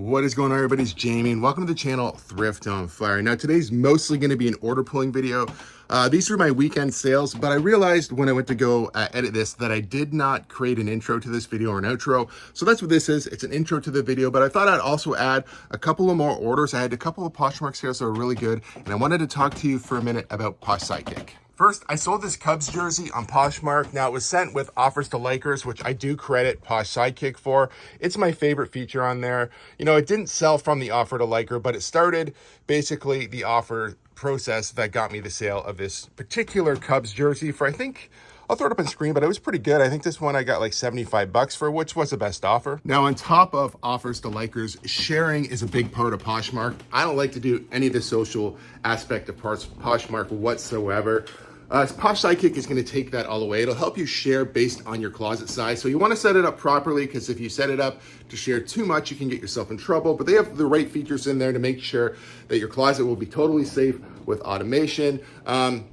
What is going on, everybody? It's Jamie and welcome to the channel Thrift on Fire. Now today's mostly going to be an order pulling video. These are my weekend sales, but I realized when I went to go edit this that I did not create an intro to this video or an outro. So that's what this is. It's an intro to the video, but I thought I'd also add a couple of more orders. I had a couple of Poshmark sales that were really good, and I wanted to talk to you for a minute about Posh Sidekick. First, I sold this Cubs jersey on Poshmark. Now, it was sent with offers to likers, which I do credit Posh Sidekick for. It's my favorite feature on there. You know, it didn't sell from the offer to liker, but it started basically the offer process that got me the sale of this particular Cubs jersey for, I think, I'll throw it up on screen, but it was pretty good. I think this one I got like 75 bucks for, which was the best offer. Now, on top of offers to likers, sharing is a big part of Poshmark. I don't like to do any of the social aspect of Poshmark whatsoever. Posh Sidekick is going to take that all away. It'll help you share based on your closet size. So you want to set it up properly, because if you set it up to share too much, you can get yourself in trouble. But they have the right features in there to make sure that your closet will be totally safe with automation.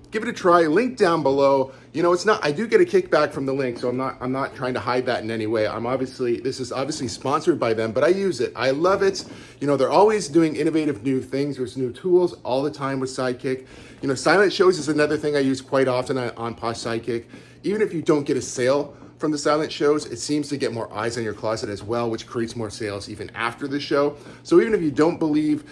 Give it a try. Link down below. You know, it's not, I do get a kickback from the link, so I'm not trying to hide that in any way. This is obviously sponsored by them, but I use it. I love it. You know, they're always doing innovative new things. There's new tools all the time with Sidekick. You know, silent shows is another thing I use quite often on Posh Sidekick. Even if you don't get a sale from the silent shows, it seems to get more eyes on your closet as well, which creates more sales even after the show. So even if you don't believe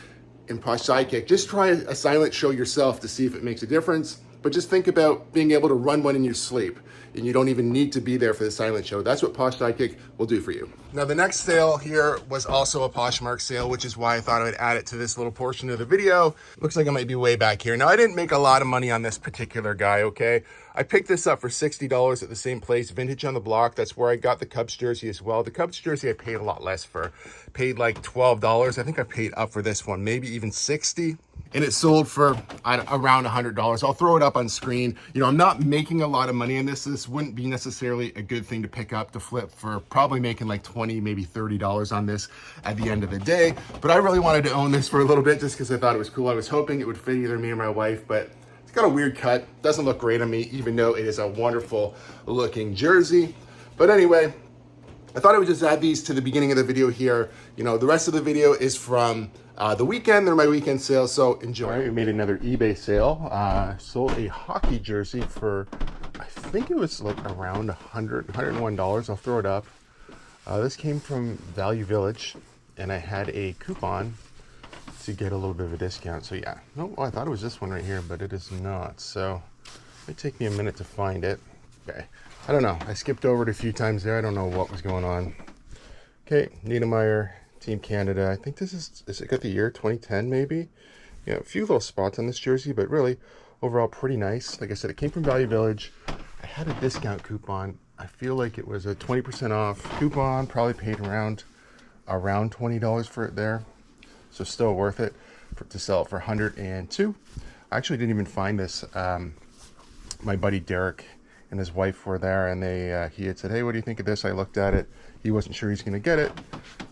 in Posh Sidekick, just try a silent show yourself to see if it makes a difference. But just think about being able to run one in your sleep, and you don't even need to be there for the silent show. That's what Posh Sidekick will do for you. Now, the next sale here was also a Poshmark sale, which is why I thought I would add it to this little portion of the video. Looks like I might be way back here. Now, I didn't make a lot of money on this particular guy, okay? I picked this up for $60 at the same place, Vintage on the Block. That's where I got the Cubs jersey as well. The Cubs jersey I paid a lot less for. Paid like $12. I think I paid up for this one, maybe even $60. And it sold for around $100. I'll throw it up on screen. You know, I'm not making a lot of money on this. This wouldn't be necessarily a good thing to pick up to flip for, probably making like $20, maybe $30 on this at the end of the day. But I really wanted to own this for a little bit just because I thought it was cool. I was hoping it would fit either me or my wife, but it's got a weird cut. Doesn't look great on me, even though it is a wonderful looking jersey. But anyway, I thought I would just add these to the beginning of the video here. You know, the rest of the video is from the weekend. They're my weekend sales, so enjoy. All right, we made another eBay sale. Sold a hockey jersey for, I think it was like around $101. I'll throw it up. This came from Value Village, and I had a coupon to get a little bit of a discount. So yeah, no, I thought it was this one right here, but it is not. So it might take me a minute to find it. Okay, I don't know. I skipped over it a few times there. I don't know what was going on. Okay, Niedermeyer, Team Canada. I think this is it got the year 2010 maybe? Yeah, a few little spots on this jersey, but really overall pretty nice. Like I said, it came from Value Village. I had a discount coupon. I feel like it was a 20% off coupon. Probably paid around $20 for it there. So still worth it to sell it for $102. I actually didn't even find this. My buddy Derek and his wife were there, and he had said, "Hey, what do you think of this?" I looked at it. He wasn't sure he's going to get it.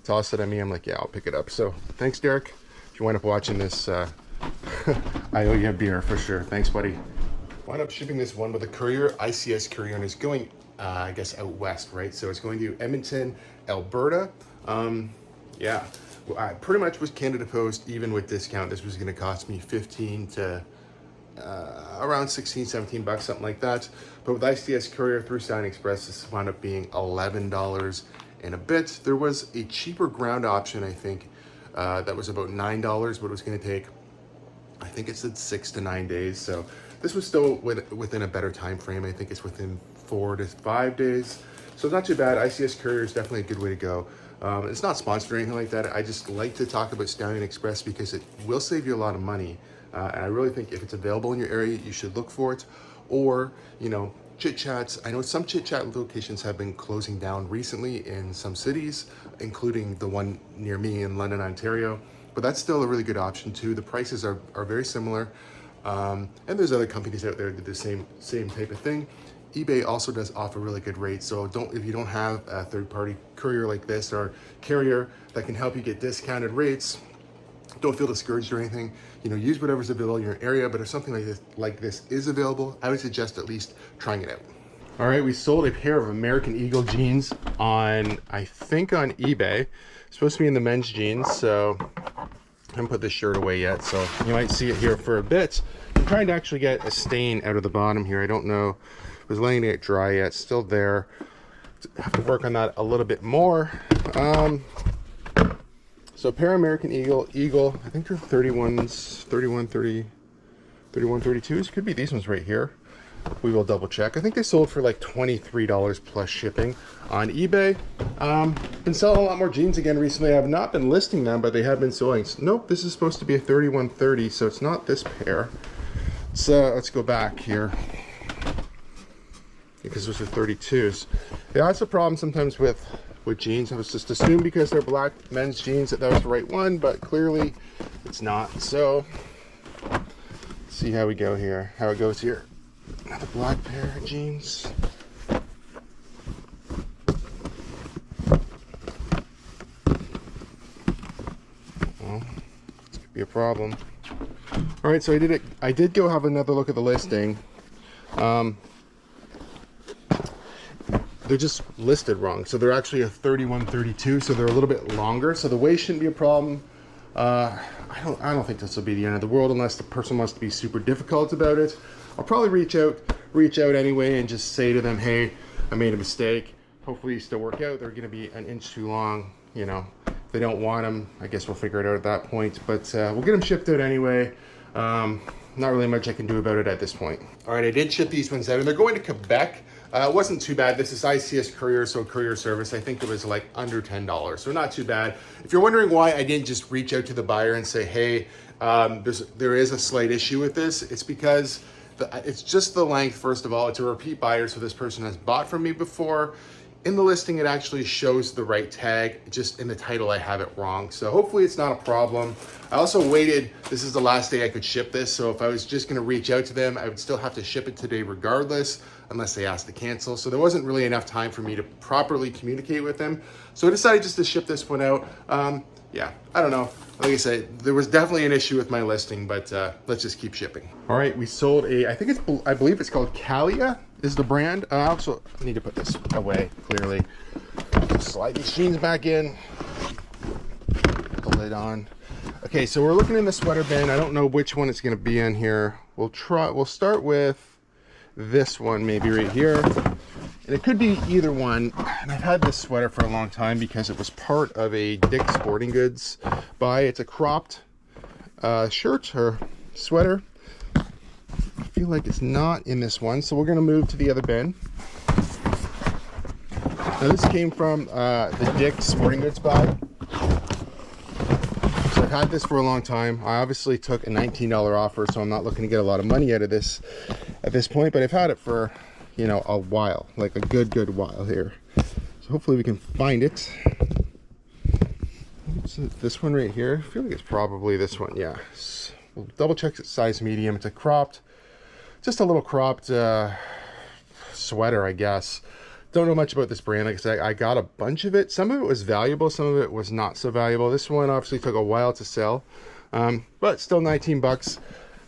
Tossed it at me. I'm like, "Yeah, I'll pick it up." So thanks, Derek. If you wind up watching this, I owe you a beer for sure. Thanks, buddy. Wound up shipping this one with a courier, ICS courier, and it's going, I guess, out west, right? So it's going to Edmonton, Alberta. Yeah, well, I pretty much was Canada Post. Even with discount, this was going to cost me 15 to around 16, 17 bucks, something like that. But with ICS courier through Stallion Express, this wound up being $11 and a bit. There was a cheaper ground option, I think, that was about $9, but it was going to take, I think it said 6 to 9 days. So this was still within a better time frame. I think it's within 4 to 5 days. So it's not too bad. ICS courier is definitely a good way to go. It's not sponsored or anything like that. I just like to talk about Stallion Express because it will save you a lot of money. And I really think if it's available in your area, you should look for it. Or, you know, Chit Chats. I know some Chit Chat locations have been closing down recently in some cities, including the one near me in London, Ontario. But that's still a really good option too. The prices are very similar. And there's other companies out there that do the same type of thing. eBay also does offer really good rates. So if you don't have a third-party courier like this or carrier that can help you get discounted rates, don't feel discouraged or anything. You know, use whatever's available in your area, but if something like this is available, I would suggest at least trying it out. All right, we sold a pair of American Eagle jeans on, I think on eBay. It's supposed to be in the men's jeans, so I haven't put this shirt away yet, so you might see it here for a bit. I'm trying to actually get a stain out of the bottom here. I don't know, I was letting it dry yet, it's still there. Have to work on that a little bit more. So a pair of American Eagle, I think they're 31s, 31, 30, 31, 32s. Could be these ones right here. We will double check. I think they sold for like $23 plus shipping on eBay. Been selling a lot more jeans again recently. I have not been listing them, but they have been selling. Nope, this is supposed to be a 3130, so it's not this pair. So let's go back here, because those are 32s. Yeah, that's a problem sometimes with jeans. I was just assumed because they're black men's jeans that was the right one, but clearly it's not. So let's see how we go here, how it goes here. Another black pair of jeans. Well, this could be a problem. All right, so I did go have another look at the listing. They're just listed wrong. So they're actually a 3132, so they're a little bit longer. So the waist shouldn't be a problem. I don't think this will be the end of the world unless the person wants to be super difficult about it. I'll probably reach out anyway and just say to them, hey, I made a mistake. Hopefully these still work out. They're gonna be an inch too long, you know. If they don't want them, I guess we'll figure it out at that point. But we'll get them shipped out anyway. Not really much I can do about it at this point. All right, I did ship these ones out, and they're going to Quebec. It wasn't too bad. This is ICS courier, so courier service. I think it was like under $10, so not too bad. If you're wondering why I didn't just reach out to the buyer and say, hey, there is a slight issue with this, it's because it's just the length. First of all, it's a repeat buyer, so this person has bought from me before. In the listing, it actually shows the right tag. Just in the title, I have it wrong. So hopefully it's not a problem. I also waited, this is the last day I could ship this. So if I was just gonna reach out to them, I would still have to ship it today regardless, unless they asked to cancel. So there wasn't really enough time for me to properly communicate with them. So I decided just to ship this one out. Yeah, I don't know. Like I said, there was definitely an issue with my listing, but let's just keep shipping. All right, we sold I believe it's called Cail is the brand. I also need to put this away, clearly. Slide these jeans back in, put the lid on. Okay, so we're looking in the sweater bin. I don't know which one it's gonna be in here. We'll start with this one, maybe right here. And it could be either one. And I've had this sweater for a long time because it was part of a Dick's Sporting Goods buy. It's a cropped shirt or sweater. I feel like it's not in this one, so we're gonna move to the other bin. Now this came from the Dick's Sporting Goods buy. So I've had this for a long time. I obviously took a $19 offer, so I'm not looking to get a lot of money out of this at this point, but I've had it for, you know, a while, like a good while here. So hopefully we can find it. Is it this one right here? I feel like it's probably this one. Yeah. We'll double check it's size medium. It's a cropped, just a little cropped sweater, I guess. Don't know much about this brand. Like I said, I got a bunch of it. Some of it was valuable, some of it was not so valuable. This one obviously took a while to sell, but still 19 bucks.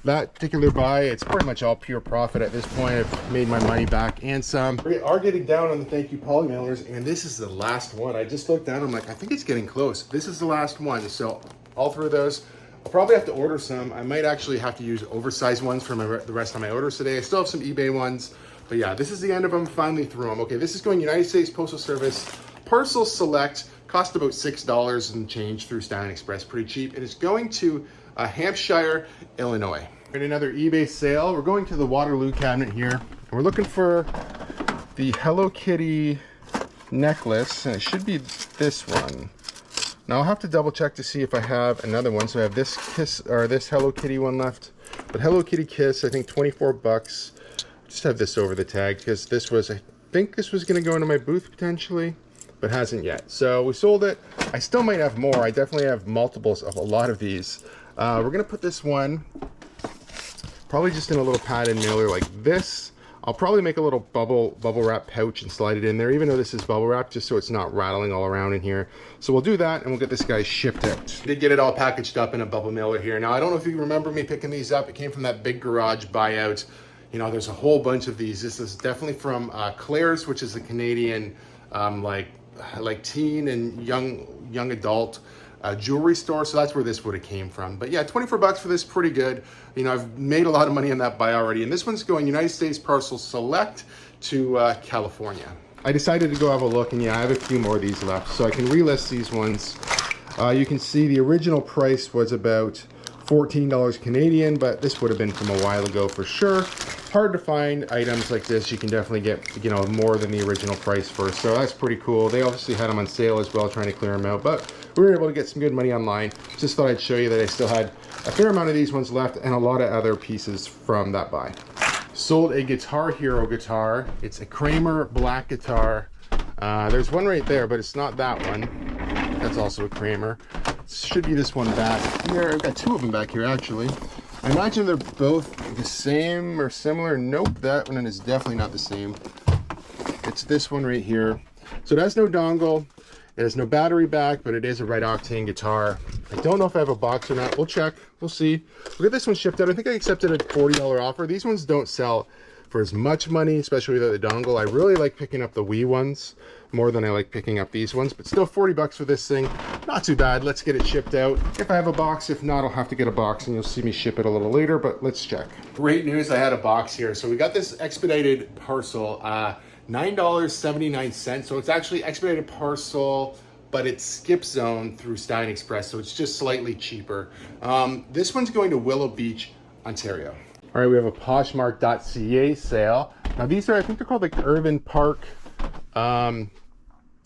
That particular buy, it's pretty much all pure profit at this point. I've made my money back and some. We are getting down on the thank you poly mailers, and this is the last one. I just looked down, I'm like, I think it's getting close. This is the last one, so all through those. I'll probably have to order some. I might actually have to use oversized ones for the rest of my orders today. I still have some eBay ones, but yeah, this is the end of them. Finally through them. Okay, this is going United States Postal Service, parcel select, cost about $6 and change through Stallion Express, pretty cheap. It is going to Hampshire, Illinois. In another eBay sale, we're going to the Waterloo cabinet here, and we're looking for the Hello Kitty necklace, and it should be this one. Now I'll have to double check to see if I have another one. So I have this Kiss, or this Hello Kitty one left, but Hello Kitty Kiss, I think 24 bucks. Just have this over the tag because this was, I think this was going to go into my booth potentially, but hasn't yet. So we sold it. I still might have more. I definitely have multiples of a lot of these. We're gonna put this one probably just in a little padded mailer like this. I'll probably make a little bubble wrap pouch and slide it in there, even though this is bubble wrap, just so it's not rattling all around in here. So we'll do that and we'll get this guy shipped out. Did get it all packaged up in a bubble mailer here. Now I don't know if you remember me picking these up. It came from that big garage buyout, You know, there's a whole bunch of these. This is definitely from Claire's, which is a Canadian like teen and young adult jewelry store. So that's where this would have came from. But yeah, 24 bucks for this, pretty good. You know, I've made a lot of money on that buy already. And this one's going United States Parcel Select to California. I decided to go have a look, and yeah, I have a few more of these left. So I can relist these ones. You can see the original price was about $14 Canadian, but this would have been from a while ago for sure. Hard to find items like this. You can definitely get, you know, more than the original price for, so that's pretty cool. They obviously had them on sale as well, trying to clear them out, but we were able to get some good money online. Just thought I'd show you that I still had a fair amount of these ones left and a lot of other pieces from that buy. Sold a Guitar Hero guitar. It's a Kramer black guitar. There's one right there, but it's not that one. That's also a Kramer. Should be this one back here. I've got two of them back here actually. I imagine they're both the same or similar. Nope, that one is definitely not the same. It's this one right here. So it has no dongle, it has no battery back, but it is a right octane guitar. I don't know if I have a box or not. We'll check, we'll see. We'll get this one shipped out. I think I accepted a $40 offer. These ones don't sell for as much money, especially without the dongle. I really like picking up the Wii ones more than I like picking up these ones, but still 40 bucks for this thing. Not too bad. Let's get it shipped out. If I have a box, if not, I'll have to get a box and you'll see me ship it a little later, but let's check. Great news, I had a box here. So we got this expedited parcel, $9.79. So it's actually expedited parcel, but it's skip zone through Stallion Express. So it's just slightly cheaper. This one's going to Willow Beach, Ontario. All right, we have a Poshmark.ca sale. Now these are, I think they're called like Irvin Park.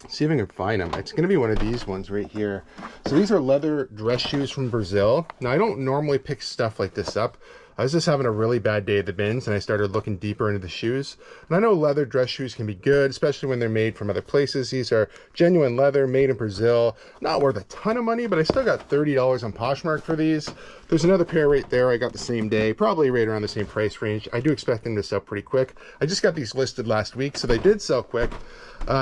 See if I can find them. It's going to be one of these ones right here. So these are leather dress shoes from Brazil. Now I don't normally pick stuff like this up. I was just having a really bad day at the bins and I started looking deeper into the shoes. And I know leather dress shoes can be good, especially when they're made from other places. These are genuine leather, made in Brazil. Not worth a ton of money, but I still got $30 on Poshmark for these. There's another pair right there I got the same day, probably right around the same price range. I do expect them to sell pretty quick. I just got these listed last week, so they did sell quick.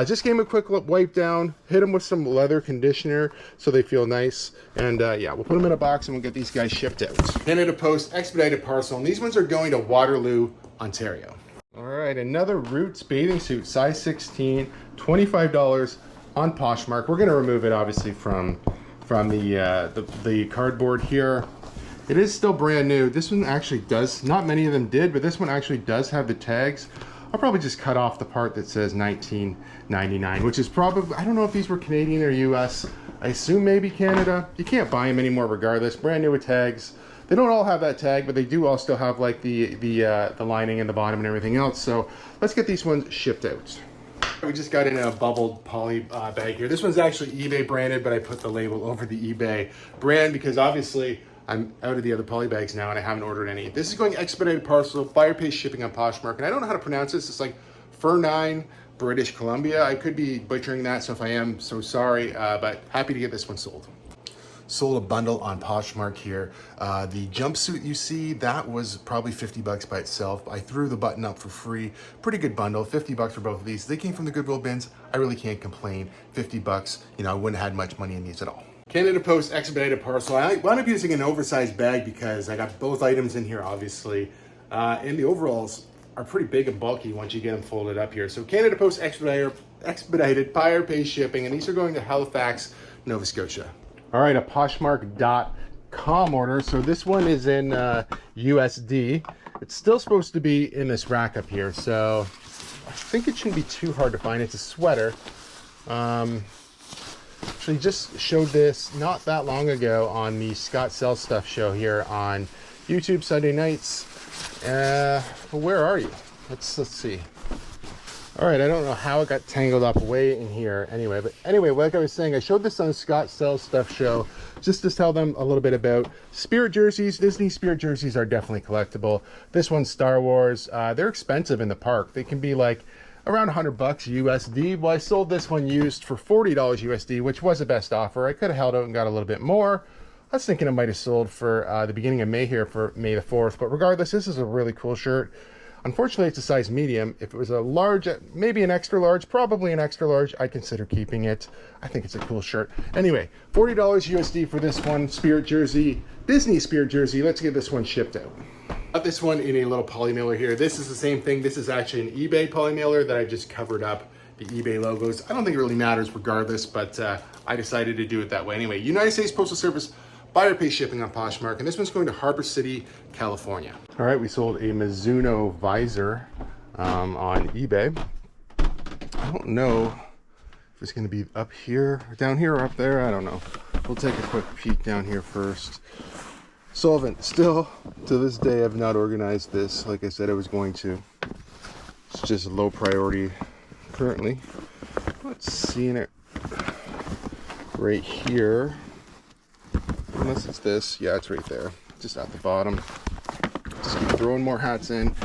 Just gave them a quick wipe down, hit them with some leather conditioner so they feel nice. And yeah, we'll put them in a box and we'll get these guys shipped out. Canada Post expedited parcel, and these ones are going to Waterloo, Ontario. All right, another Roots bathing suit, size 16, $25 on Poshmark. We're going to remove it obviously from the cardboard here. It is still brand new. This one actually does, not many of them did, but this one actually does have the tags. I'll probably just cut off the part that says $19.99, which is probably, I don't know if these were Canadian or US. I assume maybe Canada. You can't buy them anymore regardless. Brand new with tags. They don't all have that tag, but they do all still have like the lining in the bottom and everything else. So let's get these ones shipped out. We just got in a bubbled poly bag here. This one's actually eBay branded, but I put the label over the eBay brand because obviously I'm out of the other poly bags now and I haven't ordered any. This is going expedited parcel, buyer pays shipping on Poshmark, and I don't know how to pronounce this. It's like Fernine, British Columbia. I could be butchering that, so if I am, so sorry, but happy to get this one sold. Sold a bundle on Poshmark here. The jumpsuit you see, that was probably 50 bucks by itself. I threw the button up for free. Pretty good bundle, 50 bucks for both of these. They came from the Goodwill bins. I really can't complain. 50 bucks, you know, I wouldn't have had much money in these at all. Canada Post expedited parcel. I wound up using an oversized bag because I got both items in here, obviously. And the overalls are pretty big and bulky once you get them folded up here. So Canada Post expedited, buyer pays shipping, and these are going to Halifax, Nova Scotia. All right, a Poshmark.com order. So this one is in USD. It's still supposed to be in this rack up here, so I think it shouldn't be too hard to find. It's a sweater. Actually just showed this not that long ago on the Scott Sells Stuff show here on YouTube Sunday nights. Well, where are you? Let's see. All right, I don't know how it got tangled up way in here anyway, but anyway, like I was saying, I showed this on Scott Sells Stuff show just to tell them a little bit about Spirit jerseys. Disney Spirit jerseys are definitely collectible. This one's Star Wars. They're expensive in the park. They can be like around 100 bucks USD. Well, I sold this one used for $40 USD, which was the best offer. I could have held out and got a little bit more. I was thinking I might have sold for the beginning of May here for May the 4th, but regardless, this is a really cool shirt. Unfortunately, it's a size medium. If it was a large, maybe an extra large, probably an extra large, I'd consider keeping it. I think it's a cool shirt. Anyway, $40 USD for this one, Spirit jersey, Disney Spirit jersey. Let's get this one shipped out. Got this one in a little poly mailer here. This is the same thing. This is actually an eBay poly mailer that I just covered up the eBay logos. I don't think it really matters regardless, but I decided to do it that way. Anyway, United States Postal Service, buyer pay shipping on Poshmark, and this one's going to Harbor City, California. All right, we sold a Mizuno visor on eBay. I don't know if it's gonna be up here, down here, or up there, I don't know. We'll take a quick peek down here first. Still to this day, I've not organized this like I said I was going to. It's just low priority currently. Let's see it right here. Unless it's this, yeah, it's right there, just at the bottom. Just keep throwing more hats in.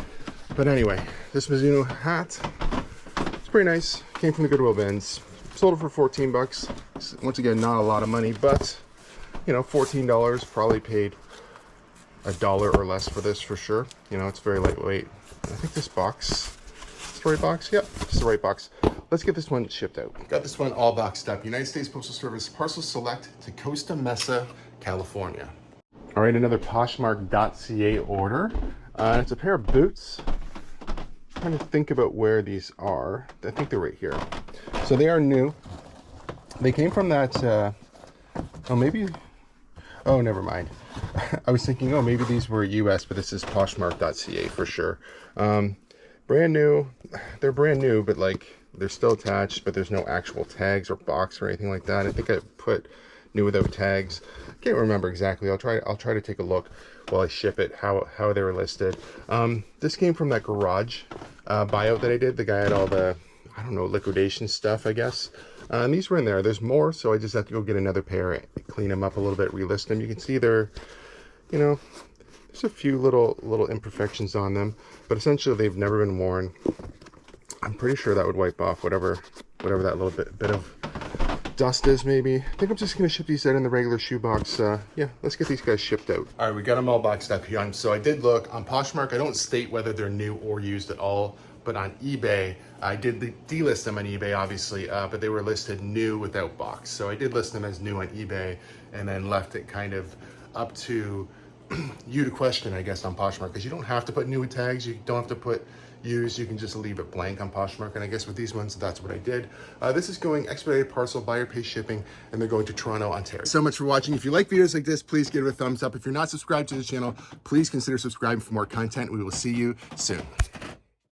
But anyway, this Mizuno hat, it's pretty nice. Came from the Goodwill bins. Sold it for 14 bucks. Once again, not a lot of money, but you know, $14, probably paid $1 or less for this for sure. You know, it's very lightweight. I think this box, it's the right box? Yep, it's the right box. Let's get this one shipped out. Got this one all boxed up. United States Postal Service, Parcel Select to Costa Mesa, California. All right, another Poshmark.ca order. It's a pair of boots. I'm trying to think about where these are. I think they're right here. So they are new. They came from that, oh, maybe, oh, never mind. I was thinking, oh, maybe these were US, but this is Poshmark.ca for sure. Brand new. They're brand new, but like they're still attached, but there's no actual tags or box or anything like that. I think I put new without tags. Can't remember exactly. I'll try to take a look while I ship it, how they were listed. This came from that garage buyout that I did. The guy had all the, I don't know, liquidation stuff, I guess. And these were in there. There's more, so I just have to go get another pair, clean them up a little bit, relist them. You can see they're, you know, there's a few little imperfections on them, but essentially they've never been worn. I'm pretty sure that would wipe off whatever that little bit of dust is, maybe. I think I'm just gonna ship these out in the regular shoebox. Yeah, let's get these guys shipped out. All right, we got them all boxed up here. So I did look on Poshmark. I don't state whether they're new or used at all, but on eBay, I did delist them on eBay, obviously, but they were listed new without box. So I did list them as new on eBay and then left it kind of up to you to question, I guess, on Poshmark, because you don't have to put new tags. You don't have to put used. You can just leave it blank on Poshmark. And I guess with these ones, that's what I did. This is going expedited parcel, buyer pay shipping, and they're going to Toronto, Ontario. So much for watching. If you like videos like this, please give it a thumbs up. If you're not subscribed to the channel, please consider subscribing for more content. We will see you soon.